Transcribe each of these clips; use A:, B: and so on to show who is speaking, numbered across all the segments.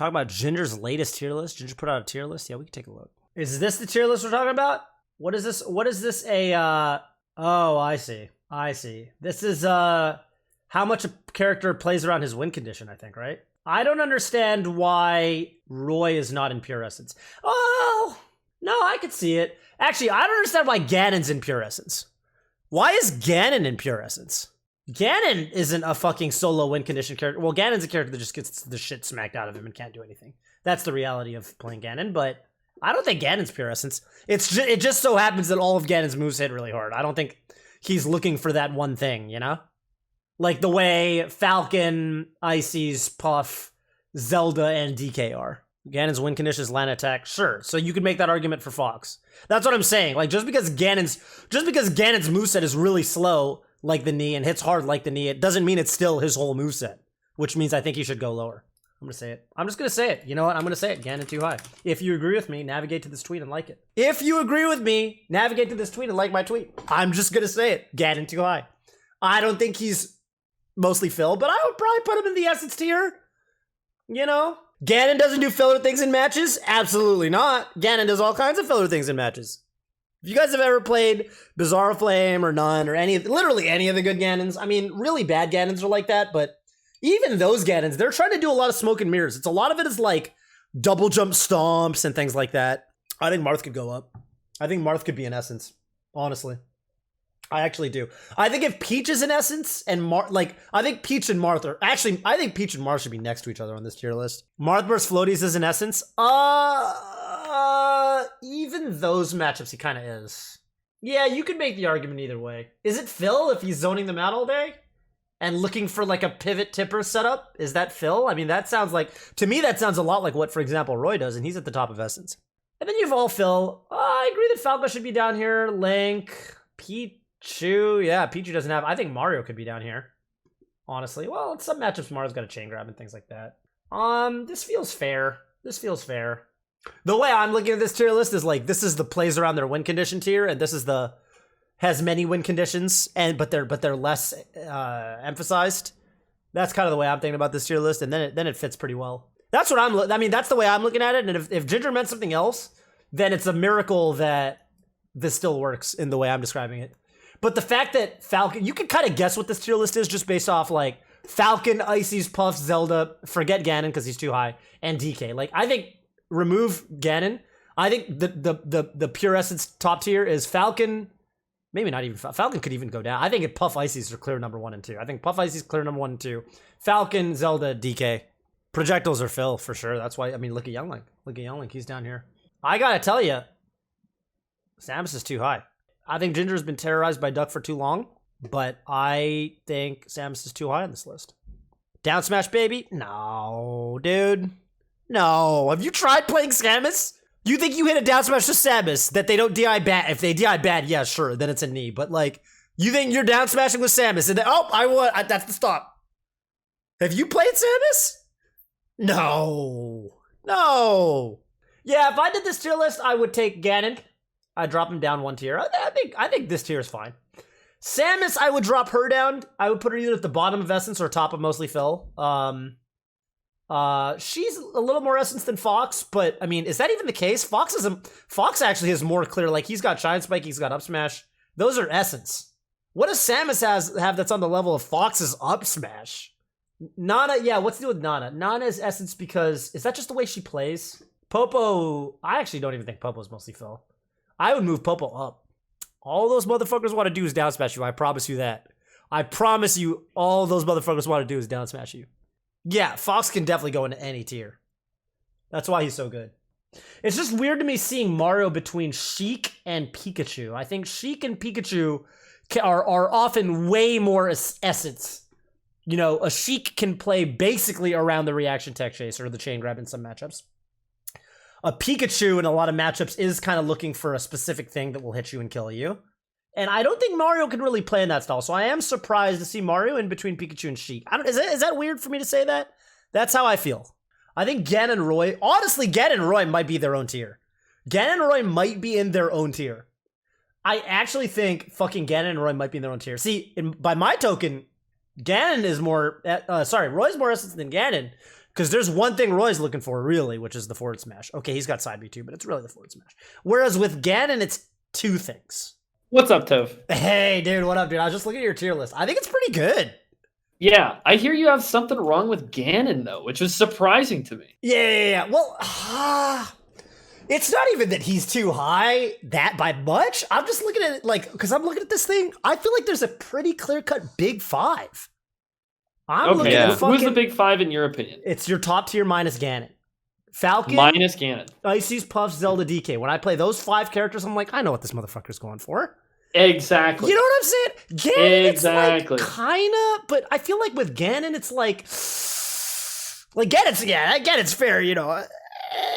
A: talk about Ginger's latest tier list. Ginger put out a tier list. Yeah, we can take a look. Is this the tier list we're talking about? What is this? What is this oh, I see. This is how much a character plays around his win condition, I think, right? I don't understand why Roy is not in pure essence. Oh, no, I could see it. Actually, I don't understand why Ganon's in pure essence. Why is Ganon in pure essence? Ganon isn't a fucking solo win condition character. Well, Ganon's a character that just gets the shit smacked out of him and can't do anything. That's the reality of playing Ganon, but I don't think Ganon's pure essence. It just so happens that all of Ganon's moves hit really hard. I don't think he's looking for that one thing, you know? Like the way Falcon, Ices, Puff, Zelda, and DK are. Ganon's win condition is land attack, sure. So you could make that argument for Fox. That's what I'm saying. Like just because Ganon's moveset is really slow, like the knee, and hits hard like the knee, it doesn't mean it's still his whole moveset. Which means I think he should go lower. I'm gonna say it. I'm just gonna say it. You know what? I'm gonna say it. Ganon too high. If you agree with me, navigate to this tweet and like it. If you agree with me, navigate to this tweet and like my tweet. I'm just gonna say it. Ganon too high. I don't think he's mostly fill, but I would probably put him in the essence tier. You know? Ganon doesn't do filler things in matches? Absolutely not. Ganon does all kinds of filler things in matches. If you guys have ever played Bizarre Flame or None or literally any of the good Ganons, I mean, really bad Ganons are like that, but even those Ganons, they're trying to do a lot of smoke and mirrors. A lot of it is like double jump stomps and things like that. I think Marth could go up. I think Marth could be in essence, honestly. I actually do. I think if Peach is in essence and I think Peach and Marth are actually, I think Peach and Marth should be next to each other on this tier list. Marth versus Floaties is in essence. Even those matchups he kind of is. Yeah, you could make the argument either way. Is it Phil if he's zoning them out all day? And looking for like a pivot tipper setup? Is that Phil? I mean, that sounds like, to me, that sounds a lot like what, for example, Roy does, and he's at the top of essence. And then you've all Phil. I agree that Falco should be down here. Link, Pichu. Yeah, Pichu doesn't have, I think Mario could be down here. Honestly. Well, in some matchups, Mario's got a chain grab and things like that. This feels fair. This feels fair. The way I'm looking at this tier list is like, this is the plays around their win condition tier, and this is the has many win conditions, but they're less emphasized. That's kind of the way I'm thinking about this tier list, and then it fits pretty well. That's what I mean, that's the way I'm looking at it. And if Ginger meant something else, then it's a miracle that this still works in the way I'm describing it. But the fact that Falcon, you can kind of guess what this tier list is just based off like Falcon, Ices, Puff, Zelda, forget Ganon because he's too high, and DK. Like I think remove Ganon. I think the pure essence top tier is Falcon. Maybe not even Falcon could even go down. I think if Puff Ices are clear number 1 and 2. I think Puff Ices clear number 1 and 2. Falcon, Zelda, DK. Projectiles are Phil for sure. That's why, I mean, look at Younglink. Look at Younglink. He's down here. I gotta tell you, Samus is too high. I think Ginger's been terrorized by Duck for too long, but I think Samus is too high on this list. Down smash, baby? No, dude. No. Have you tried playing Samus? You think you hit a down smash to Samus that they don't DI bad? If they DI bad, yeah, sure, then it's a knee. But like, you think you're down smashing with Samus and then, oh, I won. That's the stop. Have you played Samus? No. No. Yeah, if I did this tier list, I would take Ganon. I'd drop him down 1 tier. I think this tier is fine. Samus, I would drop her down. I would put her either at the bottom of Essence or top of mostly Phil. She's a little more essence than Fox, but I mean, is that even the case? Fox actually has more clear, like he's got Shine Spike, he's got Up Smash. Those are essence. What does Samus have that's on the level of Fox's Up Smash? Nana, yeah, what's the deal with Nana? Nana is essence because, is that just the way she plays? Popo, I actually don't even think Popo's mostly Phil. I would move Popo up. All those motherfuckers want to do is down smash you, I promise you that. I promise you, all those motherfuckers want to do is down smash you. Yeah, Fox can definitely go into any tier. That's why he's so good. It's just weird to me seeing Mario between Sheik and Pikachu. I think Sheik and Pikachu are often way more essence. You know, a Sheik can play basically around the reaction tech chase or the chain grab in some matchups. A Pikachu in a lot of matchups is kind of looking for a specific thing that will hit you and kill you. And I don't think Mario can really play in that style. So I am surprised to see Mario in between Pikachu and Sheik. Is that weird for me to say that? That's how I feel. I think Ganon and Roy, honestly, Ganon and Roy might be their own tier. Ganon and Roy might be in their own tier. I actually think fucking Ganon and Roy might be in their own tier. See, by my token, Ganon is more, Roy's more essence than Ganon. Because there's one thing Roy's looking for, really, which is the forward smash. Okay, he's got side B too, but it's really the forward smash. Whereas with Ganon, it's two things.
B: What's up, Tov?
A: Hey, dude, what up, dude? I was just looking at your tier list. I think it's pretty good.
B: Yeah, I hear you have something wrong with Ganon, though, which is surprising to me.
A: Yeah. Well, it's not even that he's too high that by much. I'm just looking at it like, because I'm looking at this thing, I feel like there's a pretty clear-cut big five. I'm looking at
B: who's the big five in your opinion?
A: It's your top tier minus Ganon. Falcon.
B: Minus Ganon.
A: Ices, Puffs, Zelda, DK. When I play those 5 characters, I'm like, I know what this motherfucker's going for.
B: Exactly.
A: You know what I'm saying? Ganon,
B: exactly.
A: It's like, kinda, but I feel like with Ganon, it's like Ganon's fair, you know.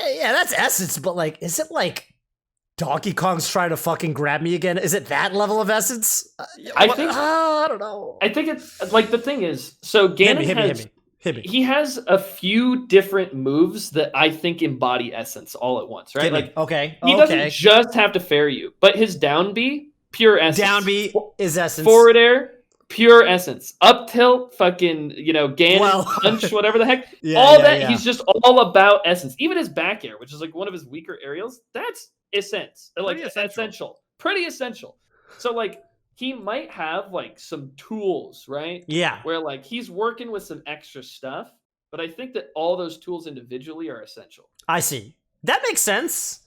A: Yeah, that's essence, but like, is it like Donkey Kong's trying to fucking grab me again? Is it that level of essence?
B: I think
A: I don't know.
B: I think it's like the thing is, so Ganon
A: hit me.
B: He has a few different moves that I think embody essence all at once, right? Like, he doesn't just have to fair you, but his down B, pure essence.
A: Down B is essence.
B: Forward air, pure essence. Up tilt, fucking, you know, Ganon punch, whatever the heck. He's just all about essence. Even his back air, which is like one of his weaker aerials, that's essence. Like essential. Pretty essential. So like he might have like some tools, right?
A: Yeah.
B: Where like he's working with some extra stuff, but I think that all those tools individually are essential.
A: I see. That makes sense.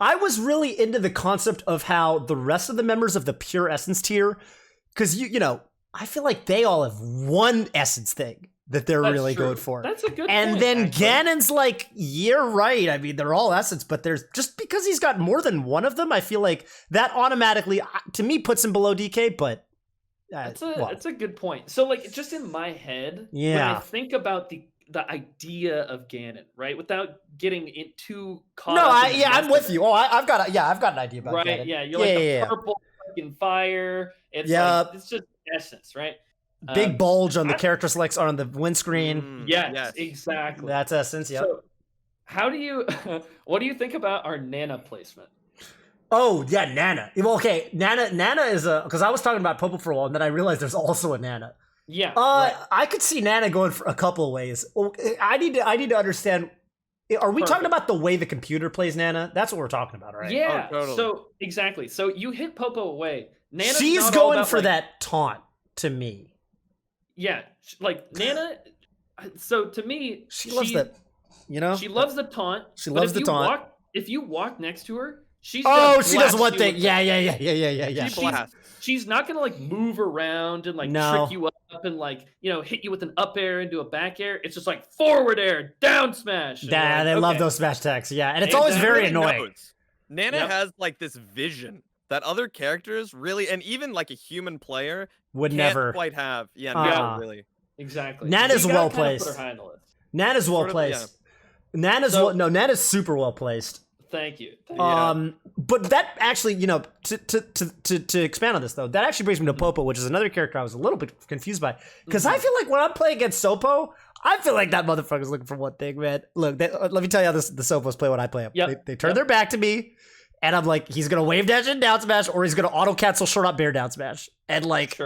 A: I was really into the concept of how the rest of the members of the pure essence tier, because you know, I feel like they all have one essence thing that they're really good for.
B: That's a good
A: and
B: point,
A: then
B: actually.
A: Ganon's like, you're right. I mean, they're all essence, but there's just because he's got more than one of them, I feel like that automatically, to me, puts him below DK, but
B: that's a good point. So like just in my head, when I think about the idea of Ganon, right? Without getting it too caught up. No,
A: I'm with you. Oh, I've got an idea about
B: right?
A: Ganon.
B: Yeah, you're like the purple fucking fire. It's like, it's just essence, right?
A: Big bulge on the character selects on the windscreen.
B: Yes, exactly.
A: That's essence. Yep.
B: So, what do you think about our Nana placement?
A: Oh yeah, Nana. Well, okay, Nana is because I was talking about Popo for a while, and then I realized there's also a Nana.
B: Yeah.
A: I could see Nana going for a couple of ways. I need to understand. Are we talking about the way the computer plays Nana? That's what we're talking about, right?
B: Yeah.
C: Oh, totally.
B: So exactly. So you hit Popo away. Nana's
A: She's going for that taunt to me.
B: Yeah, like Nana. So to me,
A: she loves that. You know,
B: she loves the taunt.
A: She loves the taunt.
B: If you walk next to her, she
A: does one thing. Yeah.
B: She's not gonna like move around and like trick you up and like, you know, hit you with an up air and do a back air. It's just like forward air, down smash.
A: Yeah, they love those smash attacks. Yeah, and it's always very annoying.
C: Nana has like this vision that other characters really, and even like a human player
A: would
C: can't
A: never
C: quite have. Yeah, no, really.
B: Exactly.
A: Nana's well placed. Nana's well placed. Nana's super well placed.
B: Thank you.
A: But that actually, you know, to expand on this though, that actually brings me to Popo, which is another character I was a little bit confused by, because I feel like when I'm playing against Sopo, I feel like that motherfucker's looking for one thing, man. Look, let me tell you how the Sopos play when I play them. They turn their back to me. And I'm like, he's gonna wave dash and down smash, or he's gonna auto cancel short up bear down smash. And like,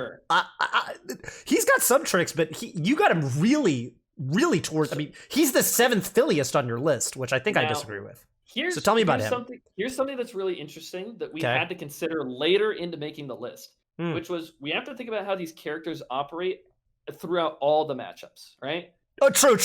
A: he's got some tricks, but you got him really, really towards. I mean, he's the 7th Philliest on your list, which I think I disagree with. So tell me about him.
B: Here's something that's really interesting that we had to consider later into making the list, which was we have to think about how these characters operate throughout all the matchups, right?
A: Oh, true.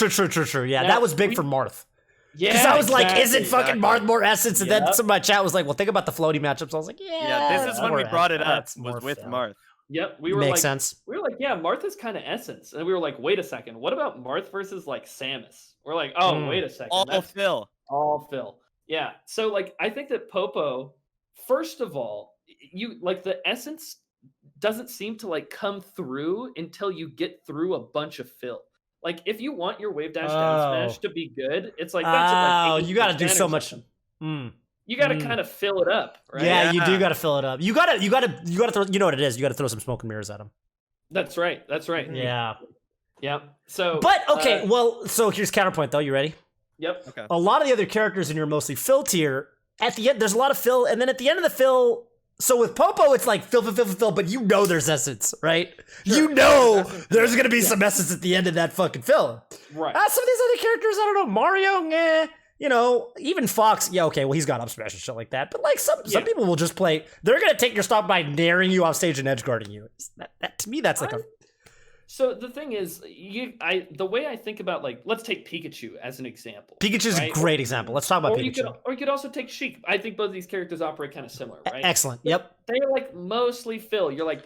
A: Yeah, that was big for Marth.
B: Yeah,
A: because I was like, isn't fucking Marth more essence? And then some of my chat was like, well, think about the floaty matchups. I was like,
C: this is when we brought it up, was with Marth.
B: Yep, we were
A: Makes sense.
B: We were like, yeah, Marth is kind of essence. And we were like, wait a second, what about Marth versus like Samus? We're like, oh, wait a second.
C: All Phil.
B: Yeah, so like, I think that Popo, first of all, you like the essence doesn't seem to like come through until you get through a bunch of Phil. Like, if you want your wave dash down smash to be good, it's like that's like
A: you got to do so much.
B: You got to kind of fill it up, right?
A: Yeah, you do got to fill it up. You got to throw. You know what it is? You got to throw some smoke and mirrors at him.
B: That's right.
A: Yeah.
B: So,
A: but okay, so here's counterpoint though. You ready?
B: Yep.
A: Okay. A lot of the other characters in your mostly fill tier, at the end, there's a lot of fill, and then at the end of the fill, So with Popo, it's like fill, but you know there's essence, right?
C: Sure.
A: You know there's gonna be some essence at the end of that fucking fill.
B: Right.
A: Some of these other characters, I don't know, Mario, you know, even Fox, yeah, okay, well, he's got up smash and shit like that. But like some people will just play, they're gonna take your stock by naring you off stage and edge guarding you. That to me, that's like
B: So the thing is, the way I think about, like, let's take Pikachu as an example.
A: Pikachu's a great example. Let's talk about Pikachu.
B: You could also take Sheik. I think both of these characters operate kind of similar, right?
A: Excellent. Yep.
B: They're like mostly fill. You're like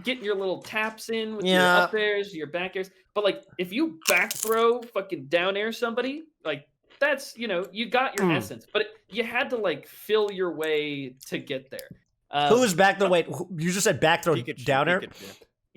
B: getting your little taps in with your up airs, your back airs. But like if you back throw fucking down air somebody, like that's, you know, you got your essence. But you had to like fill your way to get there.
A: Who was back the way? You just said back throw down air?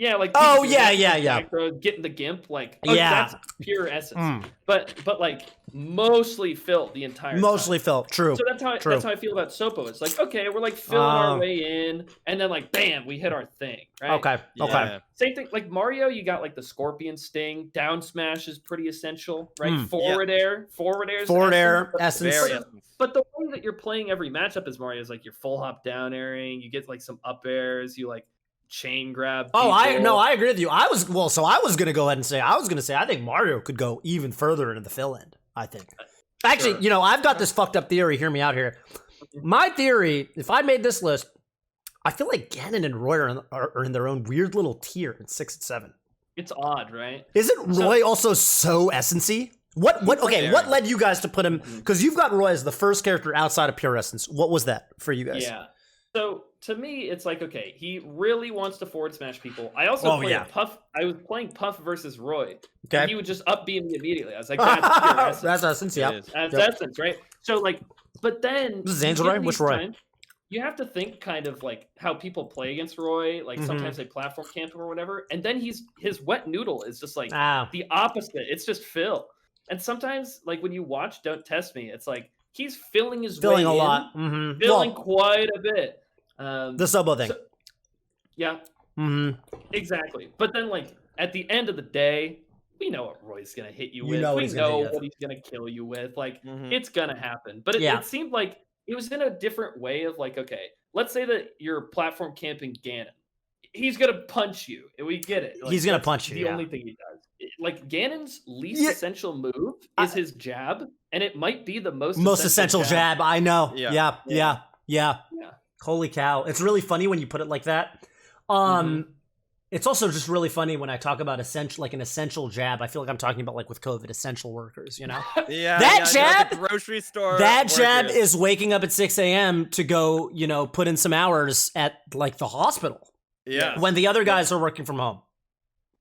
B: Yeah, like
A: oh yeah.
B: Getting the gimp, like that's pure essence. But like mostly filled the entire time.
A: Filled. True.
B: So that's how I feel about Sopo. It's like, okay, we're like filling our way in, and then like bam, we hit our thing. Right?
A: Okay.
B: Same thing. Like Mario, you got like the Scorpion Sting. Down smash is pretty essential, right? Forward air,
A: essence.
B: But the way that you're playing every matchup as Mario is like you're full hop down airing. You get like some up airs. You like chain grab people.
A: I agree with you. I was gonna go ahead and say I think Mario could go even further into the fill end. I think actually, you know, I've got this fucked up theory. Hear me out here. My theory, if I made this list, I feel like Ganon and Roy are in their own weird little tier in 6 and 7.
B: It's odd, right?
A: Isn't Roy also so essency? What led you guys to put him? Because you've got Roy as the first character outside of pure essence. What was that for you guys?
B: Yeah. So to me, it's like, okay, he really wants to forward smash people. I also played Puff. I was playing Puff versus Roy. Okay. And he would just up beam me immediately. I was like, that's pure essence.
A: That's essence, yeah.
B: That's essence, right? So like, but then
A: this is Angel Roy? Which Roy?
B: You have to think kind of like how people play against Roy. Like sometimes they platform camp him or whatever. And then his wet noodle is just like the opposite. It's just fill. And sometimes like when you watch Don't Test Me, it's like he's filling way
A: a lot.
B: Filling quite a bit.
A: The Sobo thing.
B: Yeah. Exactly. But then like at the end of the day, we know what Roy's gonna hit you with. We know what he's gonna kill you with. Like it's gonna happen. But it seemed like it was in a different way of like, okay, let's say that you're platform camping Ganon. He's gonna punch you. We get it. Like,
A: he's gonna punch you.
B: The only thing he does. Like Ganon's least essential move is his jab, and it might be the most
A: essential jab. I know. Yeah. Holy cow! It's really funny when you put it like that. It's also just really funny when I talk about an essential jab. I feel like I'm talking about like with COVID, essential workers. You know, that jab,
C: the grocery store.
A: That jab is waking up at 6 a.m. to go, you know, put in some hours at like the hospital.
C: Yeah,
A: when the other guys are working from home.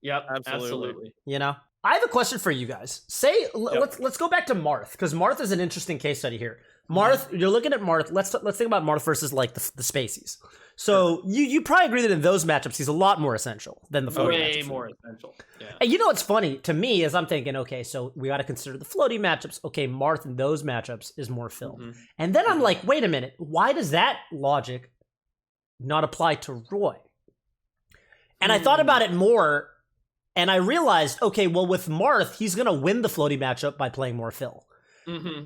B: Yep, absolutely.
A: You know, I have a question for you guys. Let's go back to Marth, because Marth is an interesting case study here. Marth, you're looking at Marth. Let's think about Marth versus like the Spaceys. So you probably agree that in those matchups he's a lot more essential than the floaty matchups.
B: Way more essential. Yeah.
A: And you know what's funny to me is I'm thinking, okay, so we got to consider the floaty matchups. Okay, Marth in those matchups is more fill. And then I'm like, wait a minute, why does that logic not apply to Roy? And I thought about it more, and I realized, okay, well with Marth, he's gonna win the floaty matchup by playing more fill.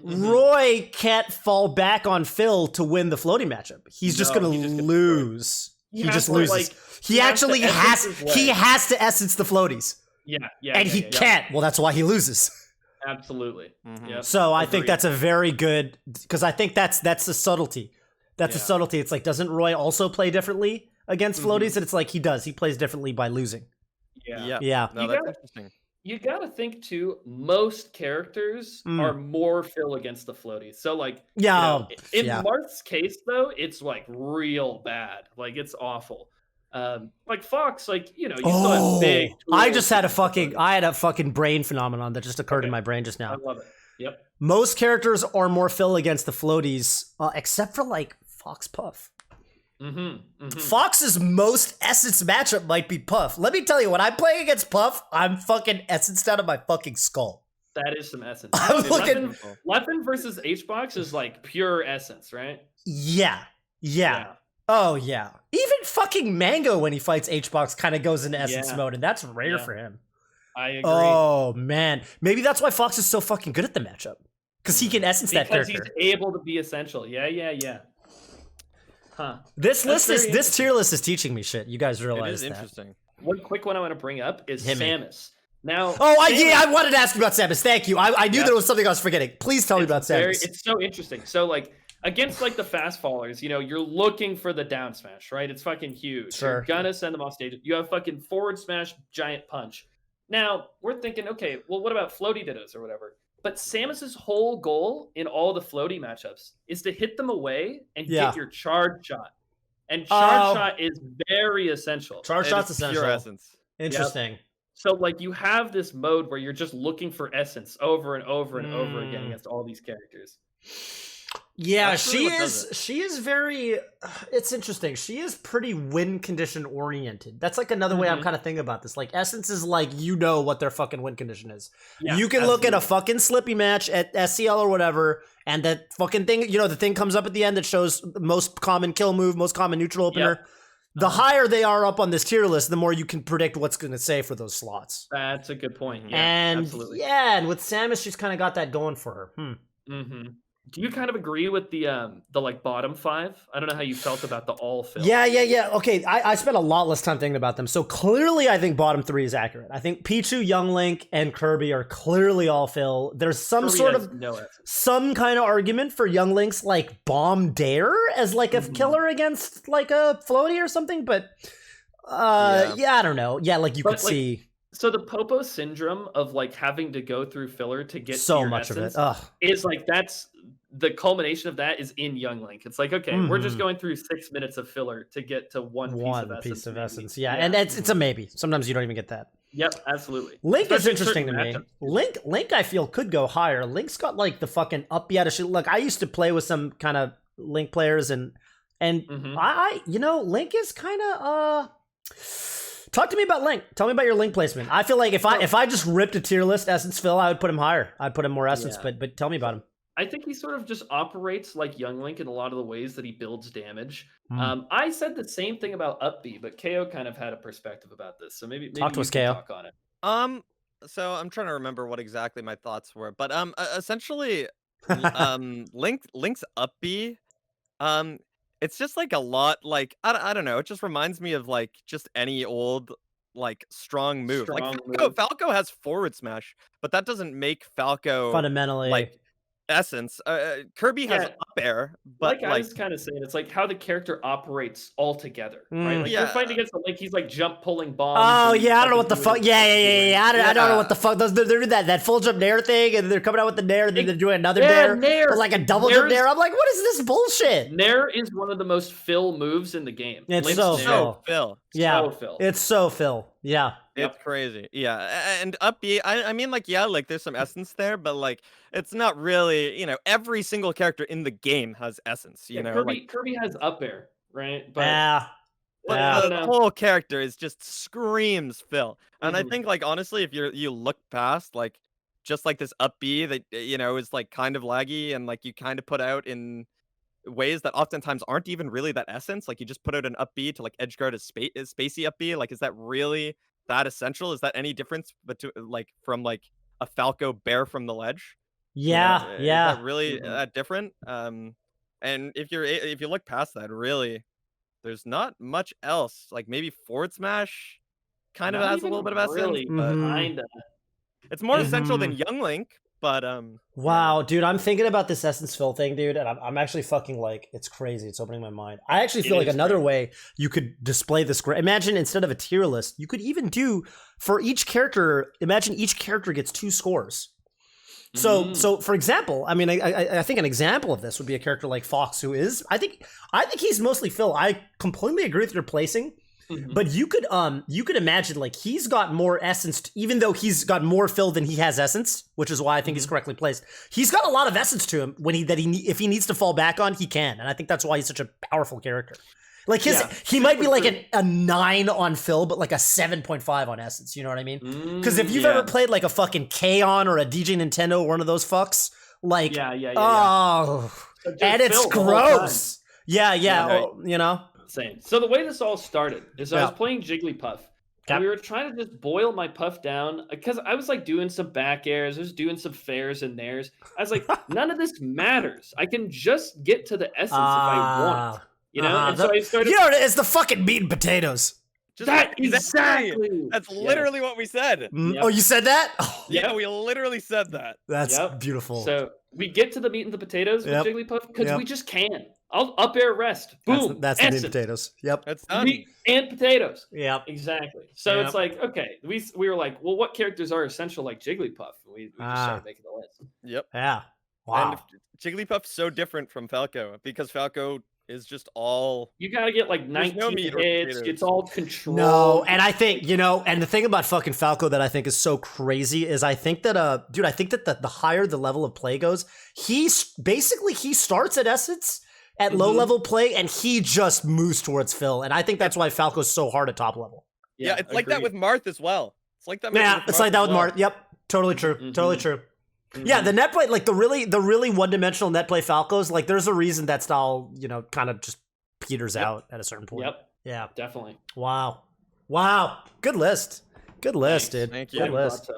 A: Roy can't fall back on Phil to win the floating matchup. He's just gonna lose. He just loses. Like, he has to essence the floaties. And he can't. Well, that's why he loses.
B: Absolutely.
A: So I think that's a very good, because I think that's the subtlety. That's a subtlety. It's like, doesn't Roy also play differently against floaties? And it's like he does. He plays differently by losing.
C: Yeah. No, that's interesting.
B: You gotta think too, most characters are more fill against the floaties. So like, in Marth's case though, it's like real bad. Like it's awful. Like Fox, like, you know, you still have big tools.
A: I had a fucking brain phenomenon that just occurred in my brain just now.
B: I love it. Yep.
A: Most characters are more fill against the floaties, except for like Fox Puff. Fox's most essence matchup might be Puff. Let me tell you, when I'm playing against Puff, I'm fucking essenced out of my fucking skull.
B: That is some essence. Leffen versus H-Box is like pure essence, right?
A: Yeah. Oh, yeah. Even fucking Mango, when he fights H-Box, kind of goes into essence mode, and that's rare for him.
B: I agree.
A: Oh, man. Maybe that's why Fox is so fucking good at the matchup. Because he can essence that character.
B: Because he's able to be essential. Yeah. Huh.
A: This
B: That's
A: this tier list is teaching me shit. You guys
C: It
A: realize
C: is
A: that?
C: interesting.
B: One quick one I want to bring up is
A: Hit me.
B: Samus. Now,
A: Oh,
B: Samus,
A: I wanted to ask you about Samus. Thank you. I knew there was something I was forgetting. Please tell me about Samus.
B: It's so interesting. So like against like the fast fallers, you know, you're looking for the down smash, right? It's fucking huge.
A: Sure.
B: You're gonna send them off stage. You have fucking forward smash, giant punch. Now we're thinking, okay, well, what about floaty dittos or whatever? But Samus's whole goal in all the floaty matchups is to hit them away and get your charge shot. And charge shot is very essential.
A: Charge shot's essential.
C: Pure essence.
A: Interesting.
B: Yep. So like you have this mode where you're just looking for essence over and over and over again against all these characters.
A: Yeah,
C: That's really what does it.
A: she is very it's interesting. She is pretty win condition oriented. That's like another way I'm kind of thinking about this. Like Essence is like, you know what their fucking win condition is.
B: Yeah,
A: you can look at a fucking Slippy match at SCL or whatever, and that fucking thing, you know, the thing comes up at the end that shows most common kill move, most common neutral opener.
B: Yep.
A: The higher they are up on this tier list, the more you can predict what's going to say for those slots.
B: That's a good point. Yeah,
A: and
B: absolutely.
A: Yeah, and with Samus, she's kind of got that going for her.
B: Do you kind of agree with the like bottom 5? I don't know how you felt about the all fill.
A: Yeah. Okay, I spent a lot less time thinking about them. So clearly, I think bottom 3 is accurate. I think Pichu, Young Link, and Kirby are clearly all fill. There's some
B: Kirby
A: sort
B: has
A: of
B: no essence.
A: some kind of argument for Young Link's like bomb dare as like a killer against like a floaty or something, but yeah, I don't know. Yeah, like you could see.
B: So the Popo syndrome of like having to go through filler to get
A: So
B: to your
A: much of it.
B: essence is like that's the culmination of that is in Young Link. It's like, okay, we're just going through 6 minutes of filler to get to one piece of essence.
A: Yeah, and it's a maybe. Sometimes you don't even get that.
B: Yep, absolutely.
A: Link is
B: Especially
A: interesting to me.
B: matchups.
A: Link, I feel could go higher. Link's got like the fucking up out of shit. Look, I used to play with some kind of Link players, and I you know, Link is kind of Talk to me about Link. Tell me about your Link placement. I feel like if I just ripped a tier list Essence Phil, I would put him higher. I'd put him more Essence, but tell me about him.
B: I think he sort of just operates like Young Link in a lot of the ways that he builds damage. I said the same thing about Up B, but KO kind of had a perspective about this. So maybe
A: talk to
B: you
A: us,
B: can
A: KO.
B: Talk on it.
C: So I'm trying to remember what exactly my thoughts were, but essentially, Link's Up B, it's just like a lot like I don't know. It just reminds me of like just any old like strong move. Falco has forward smash, but that doesn't make Falco
A: fundamentally
C: like essence. Kirby has up air, but
B: like I was kind of saying, it's like how the character operates all together, right? Like you're fighting against the Link, he's like jump pulling bombs.
A: Oh yeah, I don't know what the fuck. Yeah. I don't know what the fuck. They're doing that full jump nair thing, and they're coming out with the nair, and then they're doing another nair, or like a double jump nair. I'm like, what is this bullshit?
B: Nair is one of the most fill moves in the game.
A: It's so fill. Yeah, it's so fill. Yeah.
C: It's crazy. Yeah. And Up B, I mean, like, yeah, like there's some essence there, but like it's not really, you know, every single character in the game has essence, you know.
B: Kirby has up air, right?
A: But
C: the whole character is just screams Phil. And I think like honestly, if you look past like just like this Up B that you know is like kind of laggy and like you kind of put out in ways that oftentimes aren't even really that essence, like you just put out an Up B to like edgeguard a spacey Up B, like is that really that essential? Is that any difference like from like a Falco bear from the ledge?
A: Yeah,
C: Is that really that different? And if you look past that, really, there's not much else. Like maybe forward smash kind of has a little bit of essence.
B: Kinda.
C: It's more essential than Young Link, but
A: wow, dude, I'm thinking about this essence fill thing, dude, and I'm actually fucking like, it's crazy. It's opening my mind. I actually feel like another way you could display this. Imagine instead of a tier list, you could even do for each character. Imagine each character gets 2 scores. So for example, I mean, I think an example of this would be a character like Fox, who is I think he's mostly fill. I completely agree with your placing. But you could imagine like he's got more essence, even though he's got more fill than he has essence, which is why I think he's correctly placed. He's got a lot of essence to him if he needs to fall back on, he can, and I think that's why he's such a powerful character. Like he might be like a 9 on fill, but like a 7.5 on essence. You know what I mean? Because if you've ever played like a fucking K-On or a DJ Nintendo or one of those fucks, like oh,
B: so
A: and it's gross. Yeah,
B: right.
A: You know.
B: Same. So the way this all started is I was playing Jigglypuff. And we were trying to just boil my puff down because I was like doing some back airs, I was doing some fairs and theirs. I was like, none of this matters. I can just get to the essence if I want it. You know, and so I started.
A: You know, it's the fucking meat and potatoes.
C: Just
B: That exactly.
C: That's literally what we said.
A: Oh, you said that? Oh,
C: Yeah, we literally said that.
A: that's beautiful.
B: So we get to the meat and the potatoes with Jigglypuff because we just can. I'll up air rest. Boom.
A: That's the meat and potatoes. Yep.
C: That's done.
B: Meat and potatoes.
A: Yep.
B: Exactly. So it's like, okay, we were like, well, what characters are essential like Jigglypuff? We just started making the list.
C: Yep.
A: Yeah. Wow.
C: And Jigglypuff's so different from Falco because Falco is just all.
B: You gotta get like 19 hits. It's all controlled.
A: No, and I think, you know, and the thing about fucking Falco that I think is so crazy is I think that, dude, I think that the higher the level of play goes, he starts at Essence at low level play and he just moves towards Phil. And I think that's why Falco's so hard at top level.
C: Yeah, it's like that with Marth as well. It's like that.
A: Yeah, it's like that with Marth. Yep. Totally true. Totally true. Yeah, the net play, like the really one-dimensional net play Falcos, like there's a reason that style, you know, kind of just peters out at a certain point.
B: Yep.
A: Yeah.
B: Definitely.
A: Wow. Good list. Good list, dude.
C: Thank you.
A: Good list.